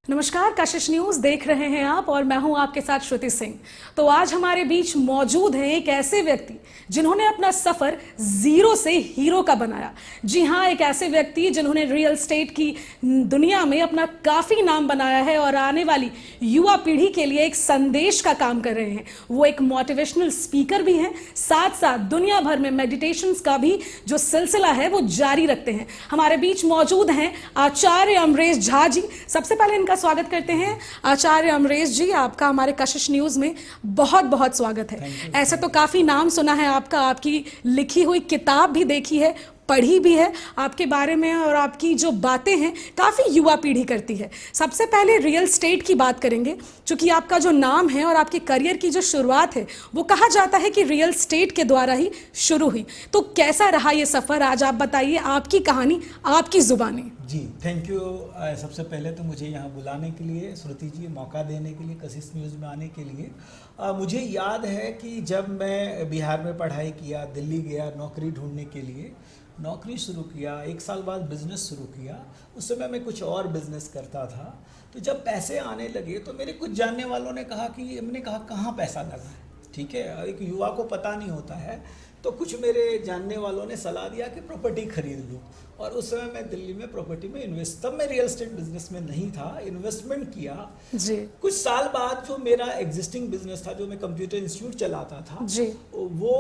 नमस्कार, कशिश न्यूज देख रहे हैं आप और मैं हूं आपके साथ श्रुति सिंह। तो आज हमारे बीच मौजूद हैं एक ऐसे व्यक्ति जिन्होंने अपना सफर जीरो से हीरो का बनाया। जी हां, एक ऐसे व्यक्ति जिन्होंने रियल एस्टेट की दुनिया में अपना काफी नाम बनाया है और आने वाली युवा पीढ़ी के लिए एक संदेश का काम कर रहे हैं। वो एक मोटिवेशनल स्पीकर भी हैं, साथ साथ दुनिया भर में मेडिटेशंस का भी जो सिलसिला है वो जारी रखते हैं। हमारे बीच मौजूद हैं आचार्य अमरेश झा जी। सबसे पहले इनका स्वागत करते हैं। आचार्य अमरेश जी, आपका हमारे कशिश न्यूज में बहुत बहुत स्वागत है। ऐसे तो काफी नाम सुना है आपका, आपकी लिखी हुई किताब भी देखी है, पढ़ी भी है आपके बारे में, और आपकी जो बातें हैं काफ़ी युवा पीढ़ी करती है। सबसे पहले रियल एस्टेट की बात करेंगे, क्योंकि आपका जो नाम है और आपके करियर की जो शुरुआत है वो कहा जाता है कि रियल एस्टेट के द्वारा ही शुरू हुई। तो कैसा रहा ये सफ़र, आज आप बताइए, आपकी कहानी, आपकी ज़ुबानी। जी थैंक यू। सबसे पहले तो मुझे यहाँ बुलाने के लिए, श्रुति जी, मौका देने के लिए, कशिश न्यूज़ में आने के लिए। मुझे याद है कि जब मैं बिहार में पढ़ाई किया, दिल्ली गया नौकरी ढूंढने के लिए, नौकरी शुरू किया, 1 साल बाद बिज़नेस शुरू किया। उस समय मैं कुछ और बिज़नेस करता था। तो जब पैसे आने लगे तो मेरे कुछ जानने वालों ने कहा कि हमने कहा कहाँ पैसा लगा है, ठीक है, एक युवा को पता नहीं होता है। तो कुछ मेरे जानने वालों ने सलाह दिया कि प्रॉपर्टी खरीद लो, और उस समय मैं दिल्ली में प्रॉपर्टी में इन्वेस्ट, तब मैं रियल एस्टेट बिजनेस में नहीं था, इन्वेस्टमेंट किया जी। कुछ साल बाद जो मेरा एग्जिस्टिंग बिजनेस था, जो मैं कंप्यूटर इंस्टीट्यूट चलाता था जी, वो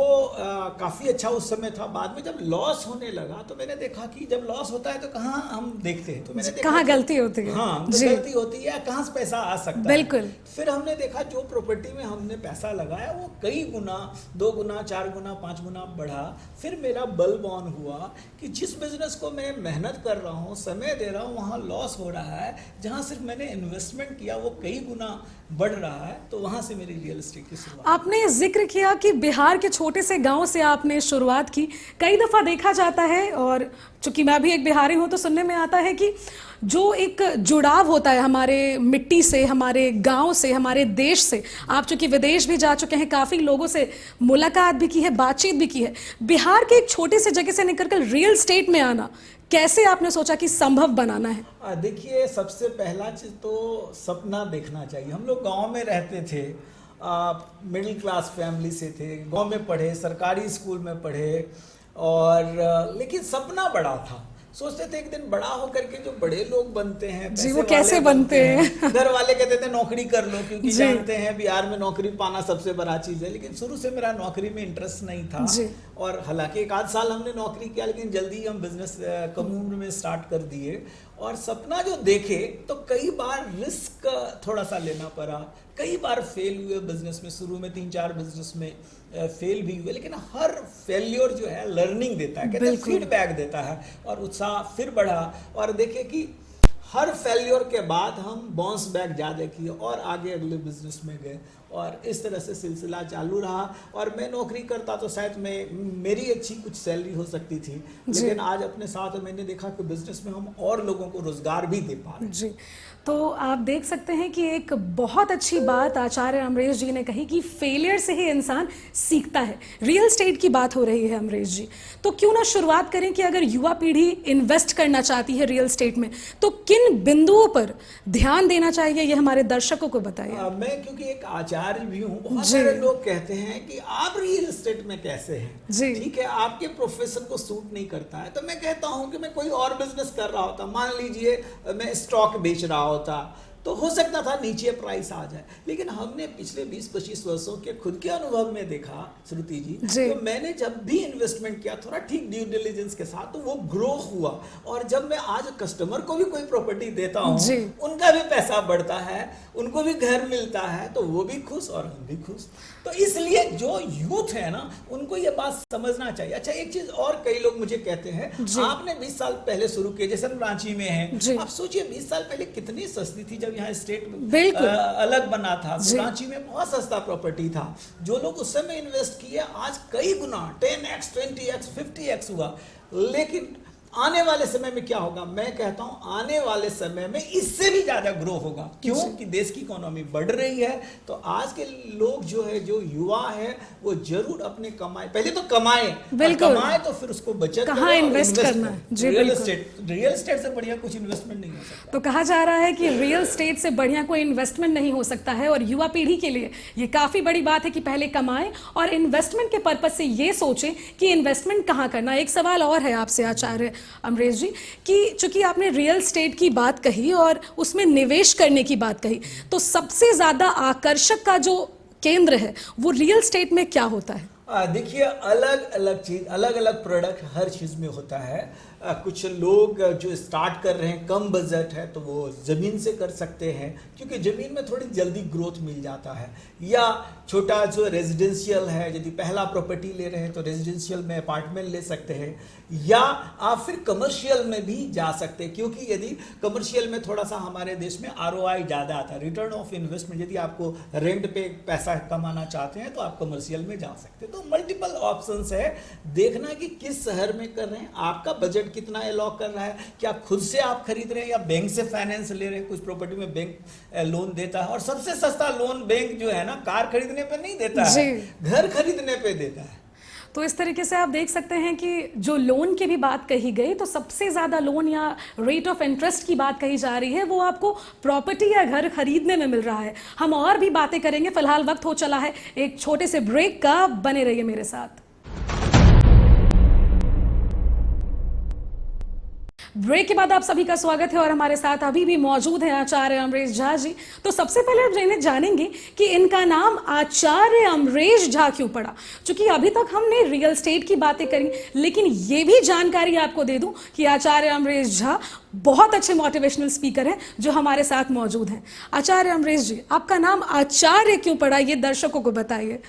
काफ़ी अच्छा उस समय था। बाद में जब लॉस होने लगा तो मैंने देखा कि जब लॉस होता है तो कहाँ हम देखते हैं, तो मैंने देखा कहाँ गलती होती है, हाँ गलती होती है, कहाँ से पैसा आ सकता है। बिल्कुल। फिर हमने देखा जो प्रॉपर्टी में हमने पैसा लगाया वो कई गुना, 2 गुना, 4 गुना, 5 गुना बढ़ा। फिर मेरा बल ऑन हुआ कि जिस बिजनेस को मैं मेहनत कर रहा हूँ, समय दे रहा हूँ, वहाँ लॉस हो रहा है, जहाँ सिर्फ मैंने इन्वेस्टमेंट किया वो कई गुना बढ़ रहा है। तो वहाँ से मेरी रियल एस्टेट की शुरुआत। आपने जिक्र किया कि बिहार के छोटे से गांव से आपने शुरुआत की। कई दफ़ा देखा जाता है, और चूंकि मैं भी एक बिहारी हूँ तो सुनने में आता है कि जो एक जुड़ाव होता है हमारे मिट्टी से, हमारे गांव से, हमारे देश से। आप चूंकि विदेश भी जा चुके हैं, काफ़ी लोगों से मुलाकात भी की है, बातचीत भी की है। बिहार के एक छोटे से जगह से निकलकर रियल एस्टेट में आना कैसे आपने सोचा कि संभव बनाना है? देखिए, सबसे पहला चीज़ तो सपना देखना चाहिए। हम लोग गांव में रहते थे, मिडिल क्लास फैमिली से थे, गांव में पढ़े, सरकारी स्कूल में पढ़े, और लेकिन सपना बड़ा था। सोचते थे एक दिन बड़ा होकर के जो बड़े लोग बनते हैं, जी, वो कैसे बनते हैं? घर वाले कहते थे नौकरी कर लो, क्योंकि जानते हैं बिहार में नौकरी पाना सबसे बड़ा चीज़ है। लेकिन शुरू से मेरा नौकरी में इंटरेस्ट नहीं था, और हालांकि 1 आध साल हमने नौकरी किया, लेकिन जल्दी हम बिजनेस कम उम्र में स्टार्ट कर दिए। और सपना जो देखे तो कई बार रिस्क थोड़ा सा लेना पड़ा, कई बार फेल हुए बिजनेस में। शुरू में 3-4 बिजनेस में फेल भी हुए, लेकिन हर फेल्योर जो है लर्निंग देता है, कहते हैं फीडबैक देता है, और उत्साह फिर बढ़ा। और देखे कि हर फेल्योर के बाद हम बाउंस बैक ज़्यादा किए और आगे अगले बिजनेस में गए, और इस तरह से सिलसिला चालू रहा। और मैं नौकरी करता तो शायद मेरी अच्छी कुछ सैलरी हो सकती थी, लेकिन आज अपने साथ मैंने देखा कि बिजनेस में हम और लोगों को रोजगार भी दे पा रहे हैं। तो आप देख सकते हैं कि एक बहुत अच्छी बात आचार्य अमरेश जी ने कही कि फेलियर से ही इंसान सीखता है। रियल एस्टेट की बात हो रही है अमरेश जी, तो क्यों ना शुरुआत करें कि अगर युवा पीढ़ी इन्वेस्ट करना चाहती है रियल एस्टेट में तो किन बिंदुओं पर ध्यान देना चाहिए, ये हमारे दर्शकों को बताइए। मैं क्योंकि एक आचार्य भी हूँ, बहुत सारे लोग कहते हैं कि आप रियल एस्टेट में कैसे हैं, ठीक है, आपके प्रोफेशन को सूट नहीं करता है। तो मैं कहता हूँ कि मैं कोई और बिजनेस कर रहा होता, मान लीजिए मैं स्टॉक बेच रहा होता, तो हो सकता था नीचे प्राइस आ जाए। लेकिन हमने पिछले 20-25 वर्षों के खुद के अनुभव में देखा, श्रुति जी, तो मैंने जब भी इन्वेस्टमेंट किया थोड़ा ठीक ड्यू डिलिजेंस के साथ, तो वो ग्रो हुआ। और जब मैं आज कस्टमर को भी कोई प्रॉपर्टी देता हूँ, उनका भी पैसा बढ़ता है, उनको भी घर मिलता है, तो वो भी खुश और हम भी खुश। तो इसलिए जो यूथ है ना, उनको ये बात समझना चाहिए। अच्छा, एक चीज और, कई लोग मुझे कहते हैं आपने 20 साल पहले शुरू किया, जैसे हम रांची में हैं, आप सोचिए 20 साल पहले कितनी सस्ती थी जब यहाँ स्टेट अलग बना था। तो रांची में बहुत सस्ता प्रॉपर्टी था। जो लोग उस समय इन्वेस्ट किए आज कई गुना 10x, 20x, 50x हुआ। लेकिन आने वाले समय में क्या होगा, मैं कहता हूं आने वाले समय में इससे भी ज्यादा ग्रो होगा। क्यों कि देश की इकोनॉमी बढ़ रही है, तो आज के लोग जो है, जो युवा है, वो जरूर अपने कमाए, पहले तो कमाए, कमाए तो फिर उसको बचत कहाँ इन्वेस्ट करना है। रियल एस्टेट से बढ़िया कुछ इन्वेस्टमेंट नहीं हो सकता। तो कहा जा रहा है कि रियल एस्टेट से बढ़िया कोई इन्वेस्टमेंट नहीं हो सकता है, और युवा पीढ़ी के लिए ये काफी बड़ी बात है कि पहले कमाएं और इन्वेस्टमेंट के पर्पज से ये सोचें कि इन्वेस्टमेंट कहाँ करना। एक सवाल और है आपसे आचार्य अमरेश जी, कि चूंकि आपने रियल एस्टेट की बात कही और उसमें निवेश करने की बात कही, तो सबसे ज्यादा आकर्षक का जो केंद्र है वो रियल एस्टेट में क्या होता है? देखिए, अलग अलग चीज, अलग अलग प्रोडक्ट हर चीज में होता है। कुछ लोग जो स्टार्ट कर रहे हैं, कम बजट है, तो वो ज़मीन से कर सकते हैं, क्योंकि ज़मीन में थोड़ी जल्दी ग्रोथ मिल जाता है। या छोटा जो रेजिडेंशियल है, यदि पहला प्रॉपर्टी ले रहे हैं तो रेजिडेंशियल में अपार्टमेंट ले सकते हैं, या आप फिर कमर्शियल में भी जा सकते हैं, क्योंकि यदि कमर्शियल में थोड़ा सा हमारे देश में ROI ज़्यादा आता है, रिटर्न ऑफ इन्वेस्टमेंट। यदि आपको रेंट पे पैसा कमाना चाहते हैं तो आप कमर्शियल में जा सकते हैं। तो मल्टीपल ऑप्शंस है, देखना कि किस शहर में कर रहे हैं, आपका बजट कितना अलॉट कर रहा है, क्या खुद से आप खरीद रहे हैं या बैंक से फाइनेंस ले रहे हैं। कुछ प्रॉपर्टी में बैंक लोन देता है, और सबसे सस्ता लोन बैंक जो है ना, कार खरीदने पे नहीं देता है, घर खरीदने पे देता है। तो इस तरीके से आप देख सकते हैं कि जो लोन की भी बात कही गई, तो सबसे ज़्यादा लोन या रेट ऑफ इंटरेस्ट की बात कही जा रही है, वो आपको प्रॉपर्टी या घर खरीदने में मिल रहा है। हम और भी बातें करेंगे, फिलहाल वक्त हो चला है एक छोटे से ब्रेक का, बने रहिए मेरे साथ। ब्रेक के बाद आप सभी का स्वागत है, और हमारे साथ अभी भी मौजूद है आचार्य अमरेश झा जी। तो सबसे पहले आप जानेंगे कि इनका नाम आचार्य अमरेश झा क्यों पड़ा। क्योंकि अभी तक हमने रियल एस्टेट की बातें करी, लेकिन ये भी जानकारी आपको दे दूं कि आचार्य अमरेश झा बहुत अच्छे मोटिवेशनल स्पीकर हैं जो हमारे साथ मौजूद हैं। आचार्य अमरेश जी, आपका नाम आचार्य क्यों पड़ा, ये दर्शकों को बताइए।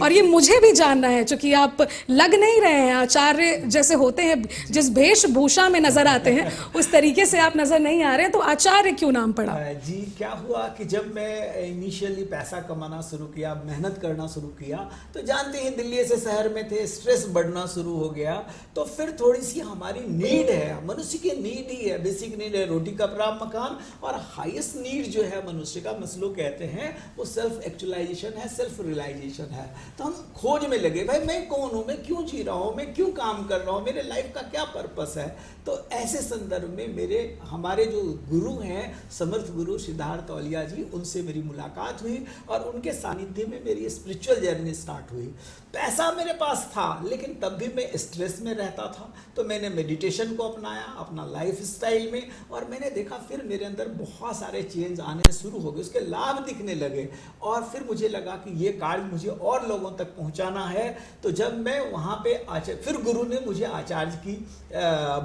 और ये मुझे भी जानना है, क्योंकि आप लग नहीं रहे हैं आचार्य जैसे होते हैं, जिस वेशभूषा में नजर आते हैं उस तरीके से आप नजर नहीं आ रहे हैं। तो आचार्य क्यों नाम पड़ा? जी, क्या हुआ कि जब मैं इनिशियली पैसा कमाना शुरू किया, मेहनत करना शुरू किया, तो जानते हैं दिल्ली से शहर में थे, स्ट्रेस बढ़ना शुरू हो गया। तो फिर थोड़ी सी हमारी नीड है, मनुष्य की नीड ही है, बेसिक नीड है, रोटी कपड़ा मकान, और हाईएस्ट नीड जो है मनुष्य का, मसलो कहते हैं, वो सेल्फ एक्चुअलाइजेशन है, सेल्फ रियलाइजेशन है। तो हम खोज में लगे, भाई मैं कौन हूँ, मैं क्यों जी रहा हूँ, मैं क्यों काम कर रहा हूँ, मेरे लाइफ का क्या पर्पस है। तो ऐसे संदर्भ में हमारे जो गुरु हैं, समर्थ गुरु सिद्धार्थ तौलिया जी, उनसे मेरी मुलाकात हुई, और उनके सानिध्य में मेरी स्पिरिचुअल जर्नी स्टार्ट हुई। पैसा मेरे पास था, लेकिन तब भी मैं स्ट्रेस में रहता था, तो मैंने मेडिटेशन को अपनाया अपना लाइफ स्टाइल में, और मैंने देखा फिर मेरे अंदर बहुत सारे चेंज आने शुरू हो गए, उसके लाभ दिखने लगे, और फिर मुझे लगा कि ये कार्य मुझे और लोगों तक पहुंचाना है। तो जब मैं वहाँ पे फिर गुरु ने मुझे आचार्य की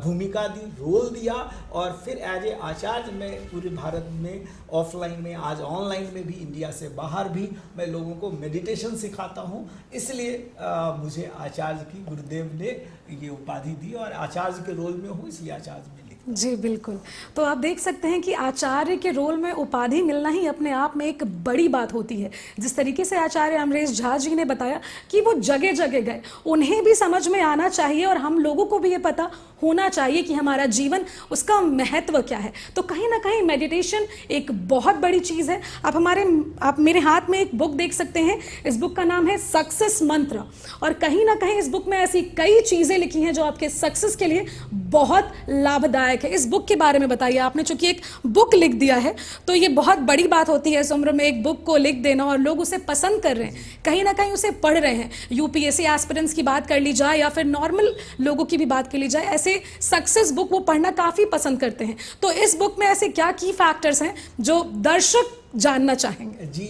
भूमिका दी, रोल दिया, और फिर एज ए आचार्य मैं पूरे भारत में, ऑफलाइन में, आज ऑनलाइन में भी, इंडिया से बाहर भी मैं लोगों को मेडिटेशन सिखाता हूँ। इसलिए मुझे आचार्य की गुरुदेव ने ये उपाधि दी, और आचार्य के रोल में हूँ, इसलिए आचार्य में लिखता हूं। जी बिल्कुल। तो आप देख सकते हैं कि आचार्य के रोल में उपाधि मिलना ही अपने आप में एक बड़ी बात होती है। जिस तरीके से आचार्य अमरेश झा जी ने बताया कि वो जगह जगह गए, उन्हें भी समझ में आना चाहिए, और हम लोगों को भी ये पता होना चाहिए कि हमारा जीवन, उसका महत्व क्या है। तो कहीं ना कहीं मेडिटेशन एक बहुत बड़ी चीज़ है। आप मेरे हाथ में एक बुक देख सकते हैं, इस बुक का नाम है सक्सेस मंत्र, और कहीं ना कहीं इस बुक में ऐसी कई चीज़ें लिखी हैं जो आपके सक्सेस के लिए बहुत लाभदायक है। इस बुक के बारे में बताइए। आपने चूंकि एक बुक लिख दिया है, तो ये बहुत बड़ी बात होती है इस उम्र में, एक बुक को लिख देना, और लोग उसे पसंद कर रहे हैं, कहीं ना कहीं उसे पढ़ रहे हैं। UPSC एस्पिरेंट्स की बात कर ली जाए या फिर नॉर्मल लोगों की भी बात कर ली जाए, ऐसे सक्सेस बुक वो पढ़ना काफ़ी पसंद करते हैं। तो इस बुक में ऐसे क्या की फैक्टर्स हैं जो दर्शक जानना चाहेंगे? जी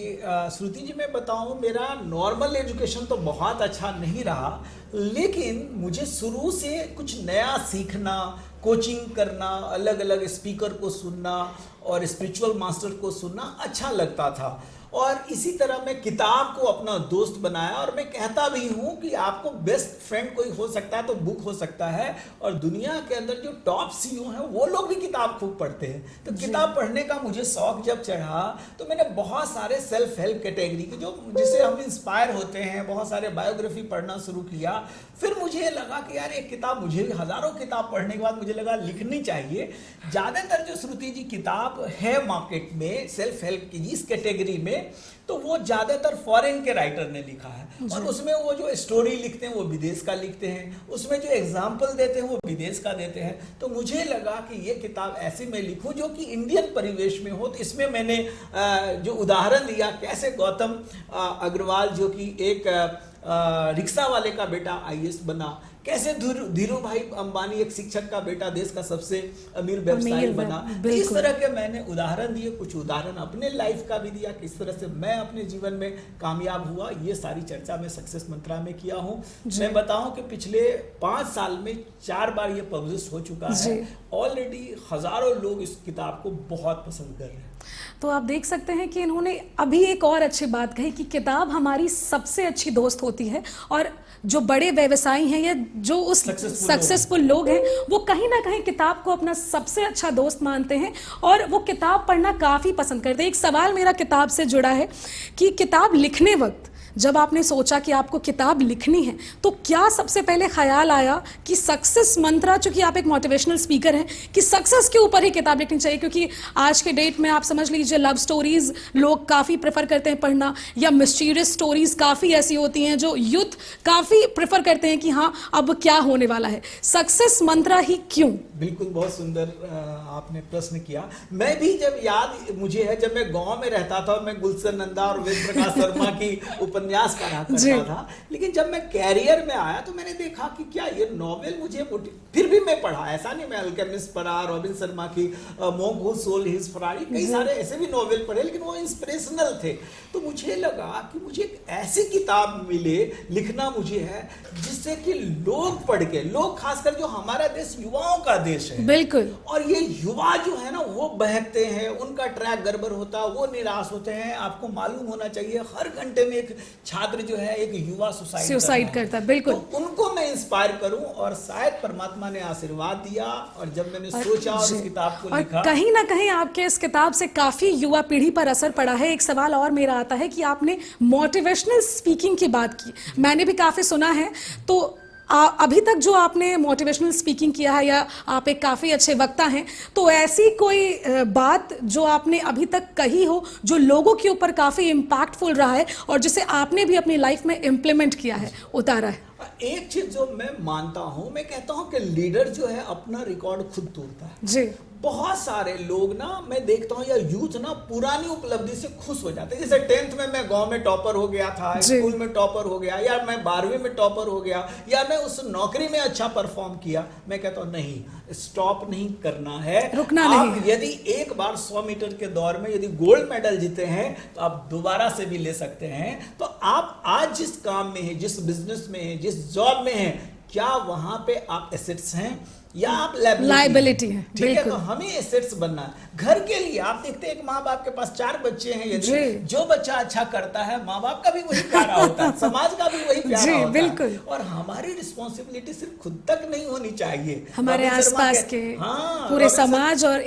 श्रुति जी, मैं बताऊं, मेरा नॉर्मल एजुकेशन तो बहुत अच्छा नहीं रहा, लेकिन मुझे शुरू से कुछ नया सीखना, कोचिंग करना, अलग अलग स्पीकर को सुनना और स्पिरिचुअल मास्टर को सुनना अच्छा लगता था। और इसी तरह मैं किताब को अपना दोस्त बनाया, और मैं कहता भी हूँ कि आपको बेस्ट फ्रेंड कोई हो सकता है तो बुक हो सकता है, और दुनिया के अंदर जो टॉप सीईओ हैं वो लोग भी किताब खूब पढ़ते हैं। तो किताब पढ़ने का मुझे शौक जब चढ़ा तो मैंने बहुत सारे सेल्फ हेल्प कैटेगरी के जो जिससे हम इंस्पायर होते हैं, बहुत सारे बायोग्राफी पढ़ना शुरू किया। फिर मुझे लगा कि यार एक किताब, मुझे हजारों किताब पढ़ने के बाद मुझे लगा लिखनी चाहिए। ज़्यादातर जो श्रुति जी किताब है मार्केट में सेल्फ हेल्प की इस कैटेगरी में, तो वो ज़्यादातर फॉरेन के राइटर ने लिखा है, और उसमें वो जो स्टोरी लिखते हैं वो विदेश का लिखते हैं, उसमें जो एग्जाम्पल देते हैं वो विदेश का देते हैं। तो मुझे लगा कि ये किताब ऐसी मैं लिखूं जो कि इंडियन परिवेश में हो। तो इसमें मैंने जो उदाहरण दिया, कैसे गौतम अग्रवाल जो कि एक रिक्शा वाले का बेटा आईएएस बना, कैसे धीरू भाई अंबानी एक शिक्षक का बेटा देश का सबसे अमीर व्यवसायी बना। इस तरह के मैंने उदाहरण दिए, कुछ उदाहरण अपने लाइफ का भी दिया, किस तरह से मैं अपने जीवन में कामयाब हुआ। ये सारी चर्चा मैं सक्सेस मंत्रा में किया हूँ। मैं बताऊं कि पिछले 5 साल में 4 बार ये पब्लिश हो चुका है। ऑलरेडी हजारों लोग इस किताब को बहुत पसंद कर रहे हैं। तो आप देख सकते हैं कि इन्होंने अभी एक और अच्छी बात कही कि किताब हमारी सबसे अच्छी दोस्त होती है, और जो बड़े व्यवसायी हैं या जो उस सक्सेसफुल लोग हैं वो कहीं ना कहीं किताब को अपना सबसे अच्छा दोस्त मानते हैं और वो किताब पढ़ना काफ़ी पसंद करते हैं। एक सवाल मेरा किताब से जुड़ा है कि किताब लिखने वक्त जब आपने सोचा कि आपको किताब लिखनी है तो क्या सबसे पहले ख्याल आया कि सक्सेस मंत्रा, चूंकि आप एक मोटिवेशनल स्पीकर हैं, कि सक्सेस के ऊपर ही किताब लिखनी चाहिए? क्योंकि आज के डेट में आप समझ लीजिए लव स्टोरीज लोग काफ़ी प्रेफर करते हैं पढ़ना, या मिस्टीरियस स्टोरीज काफ़ी ऐसी होती हैं जो यूथ काफ़ी प्रेफर करते हैं कि हाँ अब क्या होने वाला है। सक्सेस मंत्रा ही क्यों? बिल्कुल, बहुत सुंदर आपने प्रश्न किया। मैं भी जब याद मुझे है, जब मैं गांव में रहता था, मैं गुलशन नंदा और वेद प्रकाश शर्मा की उपन्यास पढ़ा करता था, लेकिन जब मैं कैरियर में आया तो मैंने देखा कि क्या ये नॉवेल मुझे, फिर भी मैं पढ़ा, ऐसा नहीं, मैं अल्केमिस्ट पढ़ा, रॉबिन शर्मा की monk who sold his Ferrari, कई सारे ऐसे भी नॉवेल पढ़े, लेकिन वो इंस्पिरेशनल थे। तो मुझे लगा कि मुझे एक ऐसी किताब मिले, लिखना मुझे है जिससे कि लोग पढ़ के, लोग खासकर जो हमारा देश युवाओं का देश है, बिल्कुल, और ये युवा जो है ना वो बहकते हैं, उनका ट्रैक गड़बड़ होता है, वो निराश होते हैं। आपको मालूम होना चाहिए हर घंटे में एक छात्र जो है, एक युवा सुसाइड करता है। बिल्कुल, तो उनको मैं इंस्पायर करूं, और शायद परमात्मा ने आशीर्वाद दिया, और जब मैंने सोचा और इस किताब को लिखा, कहीं ना कहीं आपके इस किताब से काफी युवा पीढ़ी पर असर पड़ा है। एक सवाल और मेरा आता है कि आपने मोटिवेशनल स्पीकिंग की बात की, मैंने भी काफी सुना है, तो अभी तक जो आपने मोटिवेशनल स्पीकिंग किया है, या आप एक काफ़ी अच्छे वक्ता हैं, तो ऐसी कोई बात जो आपने अभी तक कही हो जो लोगों के ऊपर काफ़ी इम्पैक्टफुल रहा है और जिसे आपने भी अपनी लाइफ में इम्प्लीमेंट किया है, उतारा है? एक चीज जो मैं मानता हूं, मैं कहता हूं कि लीडर जो है अपना रिकॉर्ड खुद तोड़ता है जी। बहुत सारे लोग ना, मैं देखता हूं, या यूथ ना पुरानी उपलब्धि से खुश हो जाते हैं। जैसे 10th में मैं गांव में टॉपर हो गया था, स्कूल में टॉपर हो गया, या मैं 12वीं में टॉपर हो गया, या मैं उस नौकरी में अच्छा परफॉर्म किया। मैं कहता हूं नहीं, स्टॉप नहीं करना है, रुकना नहीं। यदि एक बार 100 मीटर के दौड़ में यदि गोल्ड मेडल जीते हैं तो आप दोबारा से भी ले सकते हैं। तो आप आज जिस काम में है, जिस बिजनेस में है, जिस जॉब में है, क्या वहां पे आप एसेट्स हैं या आप लायबिलिटी है? ठीक है, तो हमें एसेट्स बनना है। घर के लिए आप देखते हैं, एक माँ बाप के पास 4 बच्चे हैं, यदि जो बच्चा अच्छा करता है, माँ बाप का भी वही प्यारा होता है, समाज का भी वही प्यारा होता बिल्कुल है। और हमारी रिस्पॉन्सिबिलिटी सिर्फ खुद तक नहीं होनी चाहिए, हमारे आसपास के पूरे समाज, और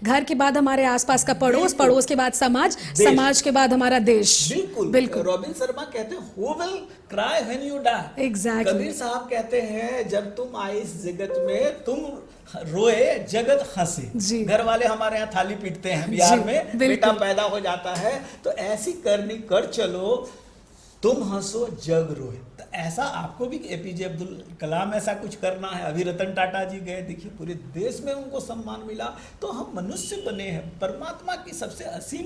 घर के बाद हमारे आसपास का पड़ोस, पड़ोस के बाद समाज, समाज के बाद हमारा देश। बिल्कुल। रॉबिन शर्मा कहते हैं, who will cry when you die. Exactly. Kabir Sahab कहते हैं, जब तुम आए इस जगत में तुम रोए जगत हंसे। घर वाले हमारे यहाँ थाली पीटते हैं बिहार में, बेटा पैदा हो जाता है तो ऐसी करनी कर चलो, तुम हंसो जग रोए। तो ऐसा आपको भी एपीजे अब्दुल कलाम ऐसा कुछ करना है। अभी रतन टाटा जी गए, देखिए पूरे देश में उनको सम्मान मिला। तो हम मनुष्य बने हैं, परमात्मा की सबसे असीम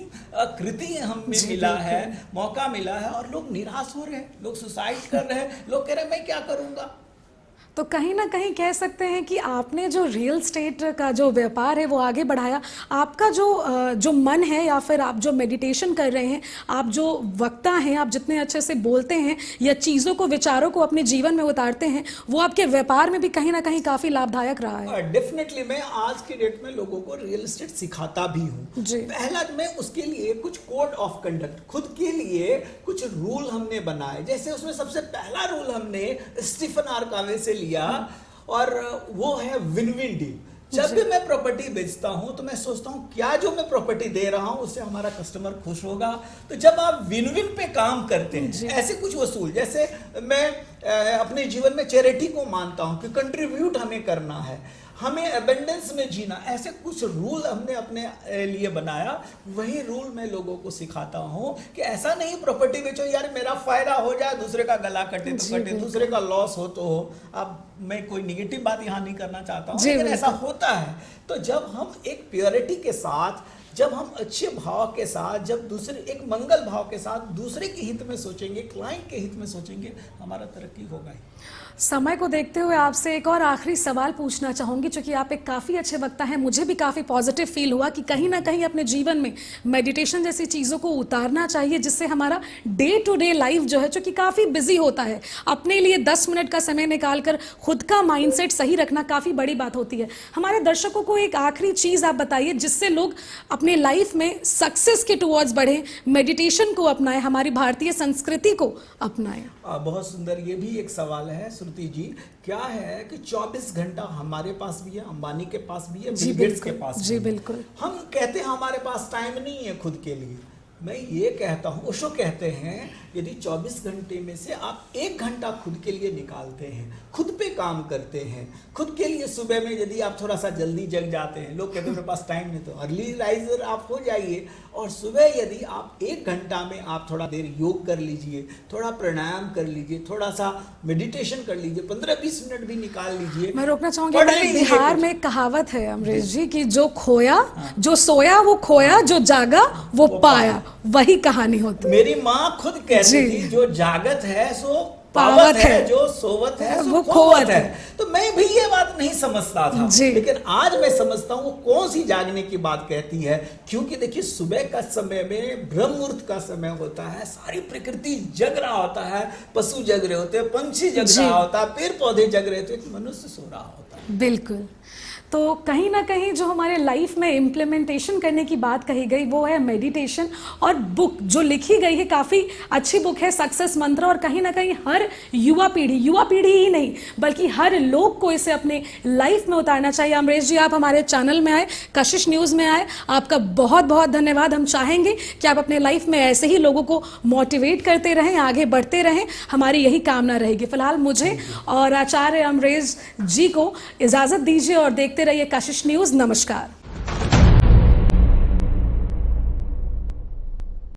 कृति हमें मिला है, मौका मिला है, और लोग निराश हो रहे हैं, लोग सुसाइड कर रहे हैं, लोग कह रहे हैं मैं क्या करूंगा। तो कहीं ना कहीं कह सकते हैं कि आपने जो रियल स्टेट का जो व्यापार है वो आगे बढ़ाया। आपका जो मन है या फिर आप जो मेडिटेशन कर रहे हैं, आप जो वक्ता हैं, आप जितने अच्छे से बोलते हैं या चीज़ों को, विचारों को अपने जीवन में उतारते हैं, वो आपके व्यापार में भी कहीं ना कहीं काफ़ी लाभदायक रहा है। डेफिनेटली मैं आज की डेट में लोगों को रियल एस्टेट सिखाता भी हूँ। पहला मैं उसके लिए कुछ कोड ऑफ कंडक्ट, खुद के लिए कुछ रूल हमने बनाए। जैसे उसमें सबसे पहला रूल हमने स्टीफन आर कॉवे से लिया और वो है विन विन डील। जब भी मैं प्रॉपर्टी बेचता हूं तो मैं सोचता हूं क्या जो मैं प्रॉपर्टी दे रहा हूं उससे हमारा कस्टमर खुश होगा। तो जब आप विन विन पे काम करते हैं, ऐसे कुछ वसूल, जैसे मैं अपने जीवन में चैरिटी को मानता हूं कि कंट्रीब्यूट हमें करना है, हमें एबेंडेंस में जीना, ऐसे कुछ रूल हमने अपने लिए बनाया। वही रूल मैं लोगों को सिखाता हूं कि ऐसा नहीं प्रॉपर्टी बेचो यार मेरा फायदा हो जाए, दूसरे का गला कटे तो कटे, दूसरे का लॉस हो तो हो। अब मैं कोई निगेटिव बात यहाँ नहीं करना चाहता हूँ, लेकिन ऐसा होता है। तो जब हम एक प्योरिटी के साथ, जब हम अच्छे भाव के साथ, जब दूसरे एक मंगल भाव के साथ दूसरे के हित में सोचेंगे, क्लाइंट के हित में सोचेंगे, हमारा तरक्की होगा ही। समय को देखते हुए आपसे एक और आखिरी सवाल पूछना चाहूँगी, क्योंकि आप एक काफ़ी अच्छे वक्ता हैं। मुझे भी काफ़ी पॉजिटिव फील हुआ कि कहीं ना कहीं अपने जीवन में मेडिटेशन जैसी चीज़ों को उतारना चाहिए, जिससे हमारा डे टू डे लाइफ जो है, जो कि काफ़ी बिजी होता है, अपने लिए 10 मिनट का समय निकालकर खुद का माइंडसेट सही रखना काफ़ी बड़ी बात होती है। हमारे दर्शकों को एक आखिरी चीज़ आप बताइए जिससे लोग अपने लाइफ में सक्सेस के टुवर्ड्स बढ़ें, मेडिटेशन को अपनाएं, हमारी भारतीय संस्कृति को अपनाएं। बहुत सुंदर, ये भी एक सवाल है श्रुति जी। क्या है कि 24 घंटा हमारे पास भी है, अंबानी के पास भी है, बिल गेट्स के पास भी है। बिल्कुल। हम कहते हैं हमारे पास टाइम नहीं है खुद के लिए। मैं ये कहता हूँ, ओशो कहते हैं यदि 24 घंटे में से आप 1 घंटा खुद के लिए निकालते हैं, खुद पे काम करते हैं, खुद के लिए सुबह में यदि आप थोड़ा सा जल्दी जग जाते हैं, लोग कहते हैं मेरे पास टाइम नहीं, तो अर्ली राइजर आप हो जाइए। और सुबह यदि आप 1 घंटा में आप थोड़ा देर योग कर लीजिए, थोड़ा प्राणायाम कर लीजिए, थोड़ा सा मेडिटेशन कर लीजिए, 15-20 मिनट भी निकाल लीजिए। मैं रोकना चाहूंगी, बिहार में एक कहावत है अमरीश जी की, जो खोया, जो सोया वो खोया, जो जागा वो पाया, वही कहानी होती। मेरी माँ खुद कहती थी जो जागत है सो पावत है, जो सोवत है वो खोवत है। तो मैं भी ये बात नहीं समझता था, लेकिन आज मैं समझता हूँ वो कौन सी जागने की बात कहती है। क्योंकि देखिए सुबह का समय में ब्रह्म मुहूर्त का समय होता है, सारी प्रकृति जग रहा होता है, पशु जग रहे होते हैं, पंछी जग रहा होता है, पेड़ पौधे जग रहे होते हैं, मनुष्य सो रहा होता है। बिल्कुल। तो कहीं ना कहीं जो हमारे लाइफ में इम्प्लीमेंटेशन करने की बात कही गई वो है मेडिटेशन। और बुक जो लिखी गई है काफ़ी अच्छी बुक है, सक्सेस मंत्र। और कहीं ना कहीं हर युवा पीढ़ी ही नहीं बल्कि हर लोग को इसे अपने लाइफ में उतारना चाहिए। अमरीश जी, आप हमारे चैनल में आए, कशिश न्यूज़ में आए, आपका बहुत बहुत धन्यवाद। हम चाहेंगे कि आप अपने लाइफ में ऐसे ही लोगों को मोटिवेट करते रहें, आगे बढ़ते रहें, हमारी यही कामना रहेगी। फिलहाल मुझे और आचार्य अमरीश जी को इजाज़त दीजिए और देखते रहिए कशिश न्यूज़। नमस्कार।